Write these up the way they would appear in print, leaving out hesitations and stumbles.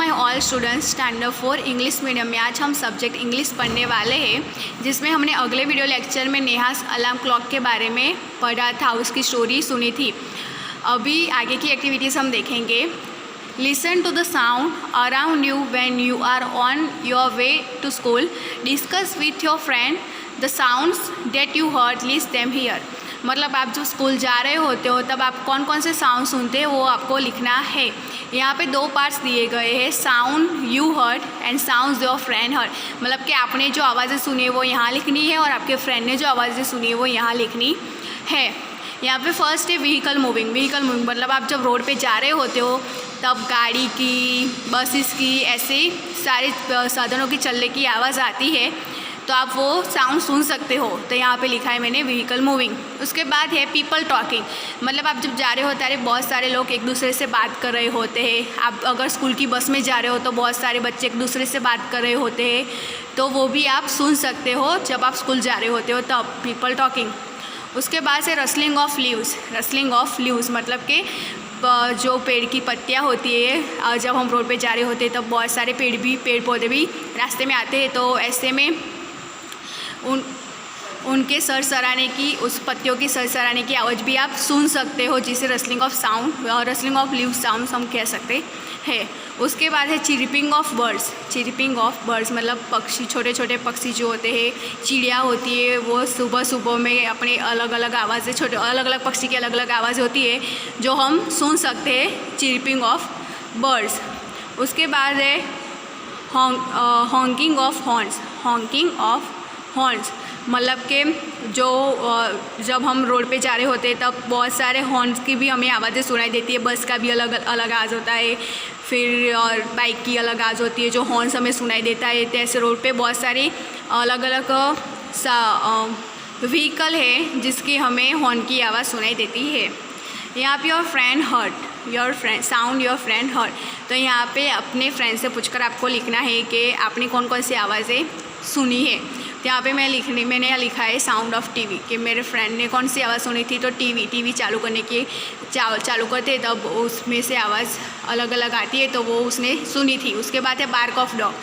My all students standard 4 English medium में आज हम सब्जेक्ट इंग्लिश पढ़ने वाले हैं, जिसमें हमने अगले वीडियो लेक्चर में नेहास अलार्म क्लॉक के बारे में पढ़ा था, उसकी स्टोरी सुनी थी। अभी आगे की एक्टिविटीज़ हम देखेंगे। Listen to the sound around you when you are on your way to school. Discuss with your friend the sounds that you heard, list them here. मतलब आप जब स्कूल जा रहे होते हो तब आप कौन कौन से साउंड सुनते हैं वो आपको लिखना है। यहाँ पे 2 पार्ट्स दिए गए हैं, sound you heard and sounds your friend heard. मतलब कि आपने जो आवाज़ें सुनी है वो यहाँ लिखनी है और आपके फ्रेंड ने जो आवाज़ें सुनी है वो यहाँ लिखनी है। यहाँ पे फर्स्ट है व्हीकल मूविंग। व्हीकल मूविंग मतलब आप जब रोड पे जा रहे होते हो तब गाड़ी की, बसेस की, ऐसे सारे साधनों की चलने की आवाज़ आती है तो आप वो साउंड सुन सकते हो। तो यहाँ पे लिखा है मैंने व्हीकल मूविंग। उसके बाद है पीपल टॉकिंग। मतलब आप जब जा रहे होते हैं बहुत सारे लोग एक दूसरे से बात कर रहे होते हैं। आप अगर स्कूल की बस में जा रहे हो तो बहुत सारे बच्चे एक दूसरे से बात कर रहे होते हैं, तो वो भी आप सुन सकते हो जब आप स्कूल जा रहे होते हो तब पीपल टॉकिंग। उसके बाद है rustling of leaves. Rustling of leaves मतलब कि जो पेड़ की पत्तियाँ होती है, जब हम रोड पे जा रहे होते हैं तब बहुत सारे पेड़ पौधे भी रास्ते में आते हैं, तो ऐसे में उनके सरसराने की, उस पत्तियों की सरसराने की आवाज़ भी आप सुन सकते हो, जिसे rustling of sound, rustling of leaves sound हम कह सकते हैं। उसके बाद है चिरिपिंग ऑफ बर्ड्स। चिरिपिंग ऑफ बर्ड्स मतलब पक्षी, छोटे छोटे पक्षी जो होते हैं, चिड़िया होती है, वो सुबह सुबह में अपने अलग अलग आवाज़ें, छोटे अलग अलग पक्षी की अलग अलग आवाज़ होती है जो हम सुन सकते हैं, चिरिपिंग ऑफ बर्ड्स। उसके बाद है honking of horns. Honking of horns मतलब कि जो जब हम रोड पे जा रहे होते हैं तब बहुत सारे हॉर्न्स की भी हमें आवाज़ें सुनाई देती है। बस का भी अलग अलग आवाज़ होता है, फिर और बाइक की अलग आवाज़ होती है जो हॉर्न्स हमें सुनाई देता है। तो ऐसे रोड पे बहुत सारी अलग अलग व्हीकल है जिसकी हमें हॉर्न की आवाज़ सुनाई देती है। यहाँ पे your friend heard, your friend sound your friend heard. तो यहाँ पे अपने फ्रेंड से पूछकर आपको लिखना है कि आपने कौन कौन सी आवाज़ें सुनी है। तो यहाँ पे मैंने यहाँ लिखा है साउंड ऑफ टीवी, कि मेरे फ्रेंड ने कौन सी आवाज़ सुनी थी। तो टीवी चालू करने की चालू करते तब उसमें से आवाज़ अलग अलग आती है, तो वो उसने सुनी थी। उसके बाद है बार्क ऑफ डॉग,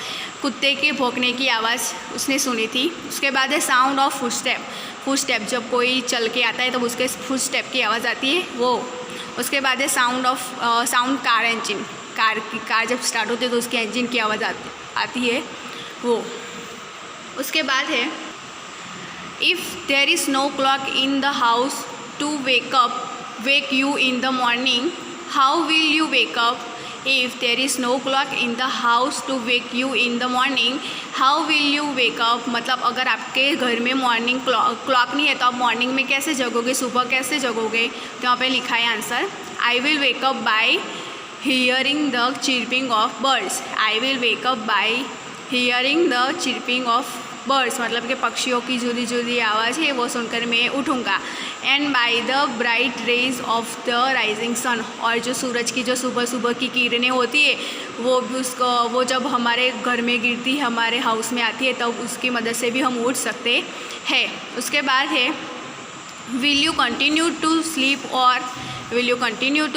कुत्ते के भौंकने की आवाज़ उसने सुनी थी। उसके बाद है साउंड ऑफ फुटस्टेप। फुटस्टेप जब कोई चल के आता है तब उसके फुटस्टेप की आवाज़ आती है वो। उसके बाद है साउंड कार इंजन। कार जब स्टार्ट होती है तो उसके इंजन की आवाज़ आती है वो। उसके बाद है if there is no clock in the house to wake you in the morning, how will you wake up. If there is no clock in the house to wake you in the morning, how will you wake up. मतलब अगर आपके घर में morning clock नहीं है तो आप morning में कैसे जगोगे, सुबह कैसे जगोगे। तो यहाँ पे लिखा है answer, I will wake up by hearing the chirping of birds. I will wake up by hearing the chirping of birds मतलब कि पक्षियों की जुदी जुदी आवाज़ है वो सुनकर मैं उठूँगा। And by the bright rays of the rising sun. और जो सूरज की जो सुबह सुबह की किरणें होती है वो जब हमारे घर में गिरती है, हमारे हाउस में आती है, तब उसकी मदद से भी हम उठ सकते हैं। उसके बाद है will you continue to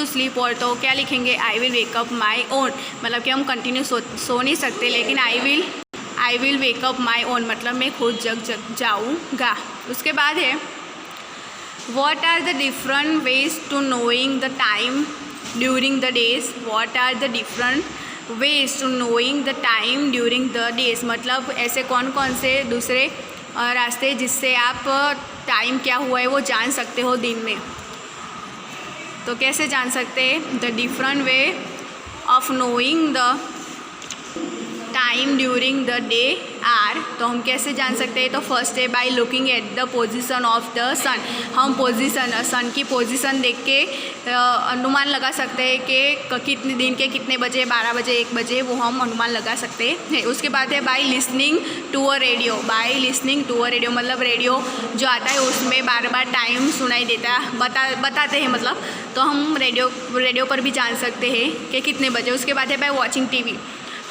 sleep और तो क्या लिखेंगे, I will wake up my own. मतलब कि हम कंटिन्यू सो नहीं सकते, लेकिन I will wake up my own मतलब मैं खुद जग जाऊँगा। उसके बाद है what are the different ways to knowing the time during the days. What are the different ways to knowing the time during the days मतलब ऐसे कौन कौन से दूसरे रास्ते जिससे आप टाइम क्या हुआ है वो जान सकते हो दिन में। तो कैसे जान सकते हैं, the different way of knowing the time during the day are. तो हम कैसे जान सकते हैं, तो फर्स्ट है by looking at the position of the sun. हम सन की पोजीशन देख के अनुमान लगा सकते हैं कि कितने दिन के कितने बजे, 12 बजे, 1 बजे, वो हम अनुमान लगा सकते हैं। उसके बाद है by listening to a radio. By listening to a radio मतलब रेडियो जो आता है उसमें बार बार टाइम सुनाई देता है, बताते हैं मतलब, तो हम रेडियो पर भी जान सकते हैं कि कितने बजे। उसके बाद है बाय वॉचिंग टीवी।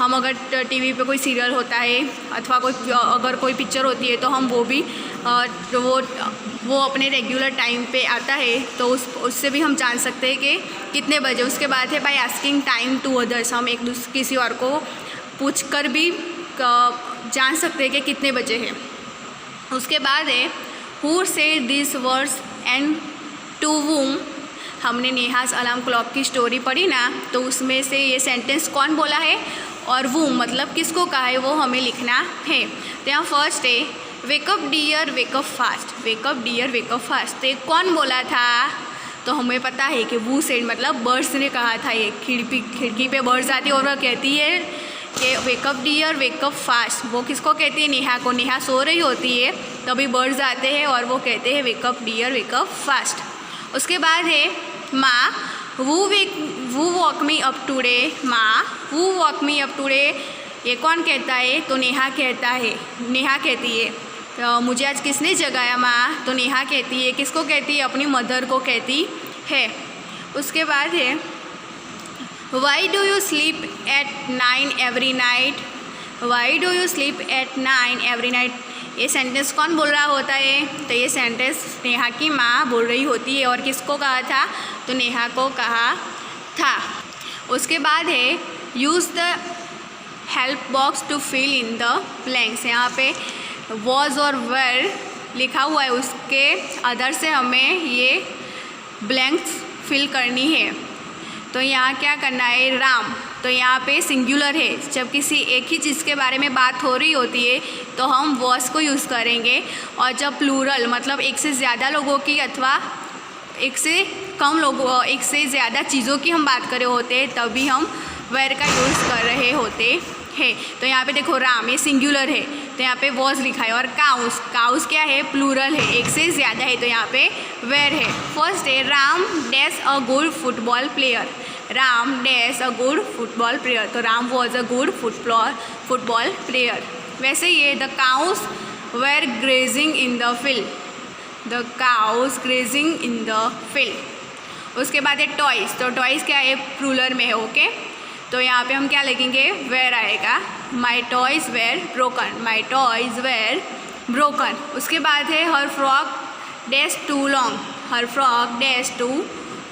हम अगर टीवी पे कोई सीरियल होता है अथवा अगर कोई पिक्चर होती है तो हम वो भी वो अपने रेगुलर टाइम पे आता है तो उससे भी हम जान सकते हैं कि कितने बजे। उसके बाद है by asking time to others, हम किसी और को पूछ कर भी जान सकते हैं कि कितने बजे हैं। उसके बाद है who said this words and to whom. हमने नेहाज अलार्म क्लॉक की स्टोरी पढ़ी ना, तो उसमें से ये सेंटेंस कौन बोला है और वूम मतलब किसको कहा है वो हमें लिखना है। तो यहाँ फर्स्ट है wake up dear wake up fast, wake up dear wake up fast. तो कौन बोला था, तो हमें पता है कि वो सेड मतलब बर्ड्स ने कहा था। ये खिड़की पे बर्ड्स आती है और वह कहती है कि वेकअप डियर वेकअप फास्ट। वो किसको कहती है, नेहा को। नेहा सो रही होती है तभी बर्ड्स आते हैं और वो कहते हैं वेकअप डियर वेकअप फास्ट। उसके बाद है माँ वू वॉक मी अप टूडे, माँ वू वॉक मी अप टूडे। ये कौन कहता है, तो नेहा कहता है, नेहा कहती है तो मुझे आज किसने जगाया माँ, तो नेहा कहती है। किसको कहती है, अपनी मदर को कहती है। उसके बाद है why do you sleep at 9 every night, why do you sleep at 9 every night. ये सेंटेंस कौन बोल रहा होता है, तो ये सेंटेंस नेहा की माँ बोल रही होती है। और किसको कहा था, तो नेहा को कहा था। उसके बाद है use the help box to fill in the blanks. यहाँ पे वॉज और वेर लिखा हुआ है, उसके अदर से हमें ये ब्लैंक्स फिल करनी है। तो यहाँ क्या करना है, राम। तो यहाँ पे सिंगुलर है, जब किसी एक ही चीज़ के बारे में बात हो रही होती है तो हम वॉज को यूज़ करेंगे। और जब प्लूरल मतलब एक से ज़्यादा लोगों की अथवा एक से कम लोगों, एक से ज़्यादा चीज़ों की हम बात कर रहे होते हैं तभी हम वेर का यूज़ कर रहे होते हैं। तो यहाँ पे देखो राम ये सिंगुलर है तो यहाँ पे वॉज लिखा है। और काउस, काउस क्या है, प्लूरल है, एक से ज़्यादा है तो यहाँ पे वेर है। फर्स्ट है Ram dash a good football player, Ram dash a good football player. तो Ram was a good football player. वैसे ये the cows were grazing in the field, the cows grazing in the field. उसके बाद है टॉयज़। तो toys क्या है, प्लूरल में है, ओके। तो यहाँ पे हम क्या लिखेंगे, वेर आएगा। My toys were broken, my toys were broken. उसके बाद है her frock dash too long, her frock dash too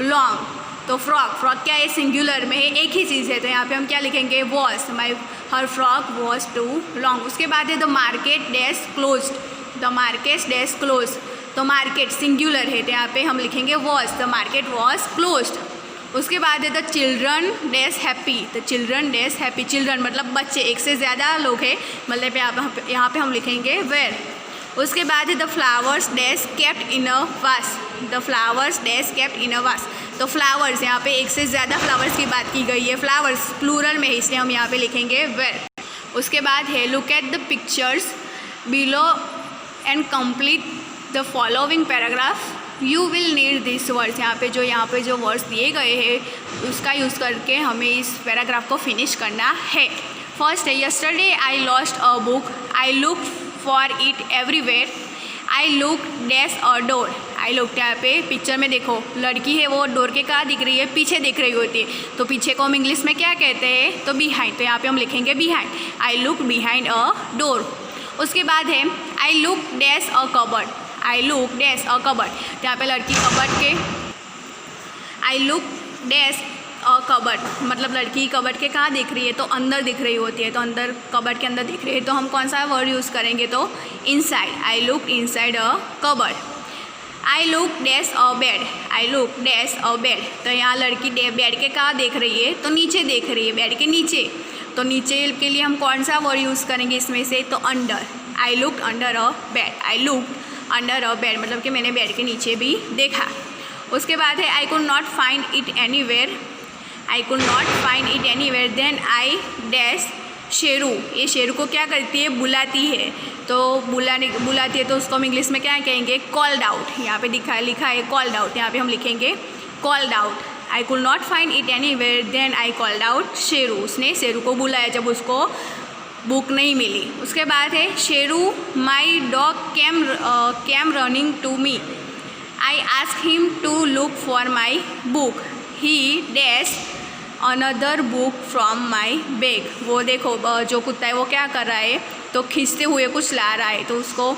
long. तो फ्रॉक क्या है, सिंगुलर में है, एक ही चीज़ है तो यहाँ पे हम क्या लिखेंगे, was. My her frock was too long. उसके बाद है the market dash closed, the market dash close. तो मार्केट सिंगुलर है तो यहाँ पे हम लिखेंगे was, the market was closed. उसके बाद है the children dash happy, the children dash happy. Children मतलब बच्चे, एक से ज़्यादा लोग हैं मतलब यहाँ पे हम लिखेंगे वेर। उसके बाद है the flowers dash kept in a vase, the flowers dash kept in a vase. तो फ्लावर्स यहाँ पे एक से ज़्यादा फ्लावर्स की बात की गई है, फ्लावर्स प्लूरल में है इसलिए हम यहाँ पे लिखेंगे वेर। उसके बाद है look at the pictures below and complete the following paragraph, you will need this words. यहाँ पे जो वर्ड्स दिए गए हैं उसका यूज़ करके हमें इस पैराग्राफ को फिनिश करना है। फर्स्ट है yesterday I lost a book, I look for it everywhere, I look dash a door. I look यहाँ पे पिक्चर में देखो लड़की है वो डोर के कहाँ दिख रही है, पीछे दिख रही होती है। तो पीछे को हम इंग्लिश में क्या कहते हैं, तो बिहाइंड। तो यहाँ पे हम लिखेंगे behind, I look behind a door. उसके बाद है I look dash a cupboard, I look dash a cupboard. तो यहाँ पे लड़की कबर्ड के, I look dash a cupboard मतलब लड़की कबर्ड के कहाँ दिख रही है, तो अंदर दिख रही होती है। तो अंदर कबर्ड के अंदर दिख रही है तो हम कौन सा वर्ड यूज़ करेंगे, तो inside, I look inside a cupboard. I look dash a bed, I look dash a bed. तो यहाँ लड़की बेड के कहाँ देख रही है, तो नीचे देख रही है, बेड के नीचे। तो नीचे के लिए हम कौन सा वर्ड यूज़ करेंगे इसमें से, तो under, I look under a bed, I look under a bed मतलब कि मैंने बेड के नीचे भी देखा। उसके बाद है I could not find it anywhere, I could not find it anywhere then I dash Sheru. ये शेरू को क्या करती है, बुलाती है। तो बुलाती है तो उसको हम इंग्लिश में क्या कहेंगे, कॉल्ड आउट। यहाँ पे लिखा है कॉल्ड आउट, यहाँ पे हम लिखेंगे called out. I could not find it anywhere then I called out Sheru. उसने शेरू को बुलाया जब उसको बुक नहीं मिली। उसके बाद है Sheru my dog came running to me, I ask him to look for my book, he dash another book from my bag. वो देखो जो कुत्ता है वो क्या कर रहा है, तो खींचते हुए कुछ ला रहा है, तो उसको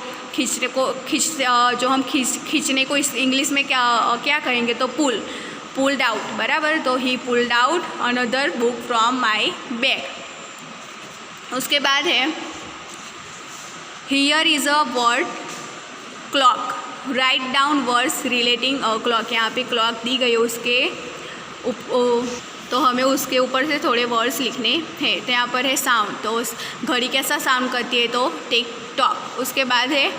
जो हम खींचने को इंग्लिश में क्या कहेंगे, तो पुल्ड आउट, बराबर। तो ही pulled out another book from my bag. उसके बाद है here is a word clock, right down words relating a clock. यहाँ पे क्लॉक दी गई है, तो हमें उसके ऊपर से थोड़े वर्ड्स लिखने हैं। तो यहाँ पर है साउंड, तो उस घड़ी कैसा साउंड करती है, तो टिक टॉक। उसके बाद है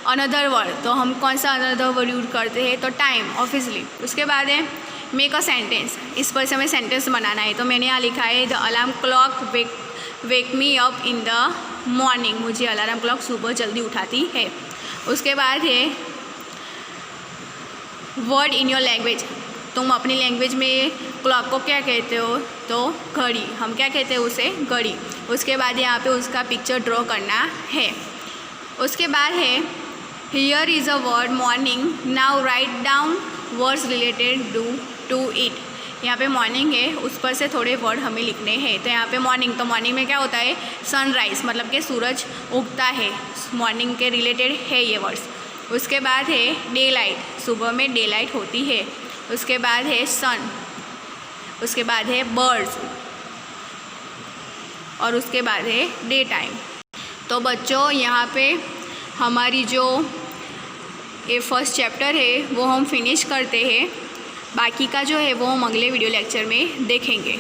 अनदर वर्ड, तो हम कौन सा अनदर वर्ड यूज करते हैं, तो टाइम, ऑब्वियसली। उसके बाद है मेक अ सेंटेंस, इस पर से हमें सेंटेंस बनाना है। तो मैंने यहाँ लिखा है the alarm clock wake me up in the morning, मुझे अलार्म क्लॉक सुबह जल्दी उठाती है। उसके बाद है वर्ड इन योर लैंग्वेज, तुम अपनी लैंग्वेज में क्लॉक को क्या कहते हो, तो घड़ी, हम क्या कहते हैं उसे, घड़ी। उसके बाद यहाँ पे उसका पिक्चर ड्रॉ करना है। उसके बाद है here is a word morning, now write down words related to it. यहाँ पे मॉर्निंग है, उस पर से थोड़े वर्ड हमें लिखने हैं। तो यहाँ पे मॉर्निंग, तो मॉर्निंग में क्या होता है, सनराइज़, मतलब कि सूरज उगता है, मॉर्निंग के रिलेटेड है ये वर्ड्स। उसके बाद है डे लाइट, सुबह में डे लाइट होती है। उसके बाद है सन, उसके बाद है बर्ड्स, और उसके बाद है डे टाइम। तो बच्चों यहाँ पे हमारी जो ये फर्स्ट चैप्टर है वो हम फिनिश करते हैं, बाकी का जो है वो हम अगले वीडियो लेक्चर में देखेंगे।